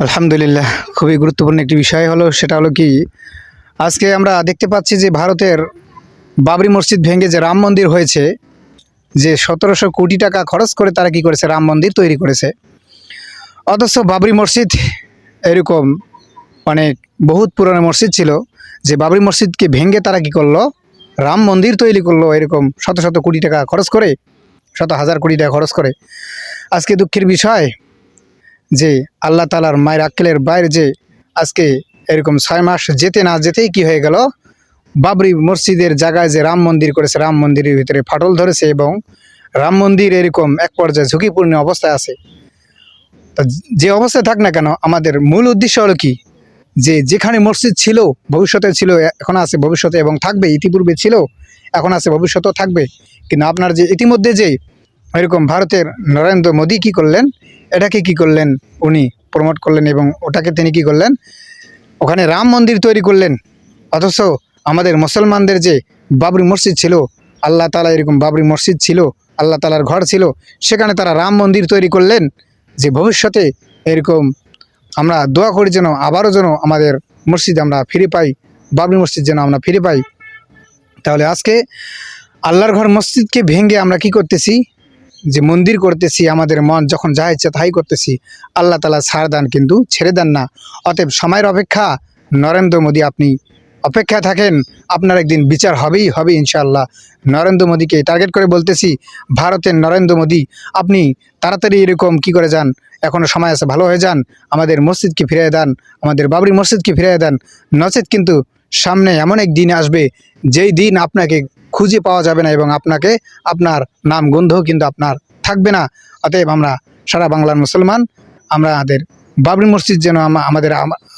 আলহামদুলিল্লাহ, খুবই গুরুত্বপূর্ণ একটি বিষয় হলো, সেটা হলো কি, আজকে আমরা দেখতে পাচ্ছি যে ভারতের বাবরি মসজিদ ভেঙে যে রাম মন্দির হয়েছে, যে 1700 কোটি টাকা খরচ করে তারা কি করেছে, রাম মন্দির তৈরি করেছে। অথচ বাবরি মসজিদ এরকম অনেক বহুত পুরনো মসজিদ ছিল, যে বাবরি মসজিদকে ভেঙে তারা কি করলো, রাম মন্দির তৈরি করলো, এরকম শত শত কোটি টাকা খরচ করে, শত হাজার কোটি টাকা খরচ করে। আজকে দুঃখের বিষয় যে আল্লাহ তালার মায়ের আক্কেলের বাইরে যে আজকে এরকম 6 মাস যেতে না যেতেই কি হয়ে গেল, বাবরি মসজিদের জায়গায় যে রাম মন্দির করেছে, রাম মন্দিরের ভিতরে ফাটল ধরেছে এবং রাম মন্দির এরকম এক পর্যায়ে ঝুঁকিপূর্ণ অবস্থায় আছে। তা যে অবস্থায় থাক না কেন, আমাদের মূল উদ্দেশ্য হলো কি, যে যেখানে মসজিদ ছিল, ভবিষ্যতে ছিল, এখন আছে, ভবিষ্যতে এবং থাকবে, ইতিপূর্বে ছিল, এখন আছে, ভবিষ্যতেও থাকবে। কিন্তু আপনার যে ইতিমধ্যে যে এরকম ভারতের নরেন্দ্র মোদী কি করলেন, এটাকে কি করলেন, উনি প্রমোট করলেন এবং ওটাকে তিনি কি করলেন, ওখানে রাম মন্দির তৈরি করলেন। অথচ আমাদের মুসলমানদের যে বাবরি মসজিদ ছিল, আল্লাহ তালা এরকম বাবরি মসজিদ ছিল, আল্লাহ তালার ঘর ছিল, সেখানে তারা রাম মন্দির তৈরি করলেন। যে ভবিষ্যতে এরকম আমরা দোয়া করি যেন আবারও যেন আমাদের মসজিদ আমরা ফিরে পাই, বাবরি মসজিদ যেন আমরা ফিরে পাই। তাহলে আজকে আল্লাহর ঘর মসজিদকে ভেঙে আমরা কি করতেছি, যে মন্দির করতেছি, আমাদের মন যখন যা ইচ্ছা তাই করতেছি। আল্লাহ তালা ছাড় দেন, কিন্তু ছেড়ে দেন না। অতএব সময়ের অপেক্ষা, নরেন্দ্র মোদী আপনি অপেক্ষা থাকেন, আপনার একদিন বিচার হবেই হবে ইনশাআল্লাহ। নরেন্দ্র মোদীকে টার্গেট করে বলতেছি, ভারতের নরেন্দ্র মোদী, আপনি তাড়াতাড়ি এরকম কি করে যান, এখনও সময় আছে, ভালো হয়ে যান, আমাদের মসজিদকে ফিরিয়ে দেন, আমাদের বাবরি মসজিদকে ফিরিয়ে দেন। নচেত কিন্তু সামনে এমন এক দিন আসবে, যেই দিন আপনাকে খুঁজে পাওয়া যাবে না এবং আপনাকে, আপনার নাম গন্ধও কিন্তু আপনার থাকবে না। অতএব আমরা সারা বাংলার মুসলমান, আমাদের বাবরি মসজিদ যেন আমাদের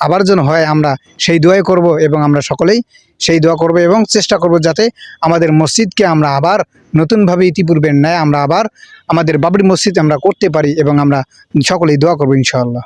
আবার যেন হয়, আমরা সেই দোয়াই করব এবং আমরা সকলেই সেই দোয়া করব এবং চেষ্টা করব যাতে আমাদের মসজিদকে আমরা আবার নতুনভাবে ইতিপূর্বের ন্যায় আমরা আবার আমাদের বাবরি মসজিদ আমরা করতে পারি এবং আমরা সকলেই দোয়া করব ইনশাআল্লাহ।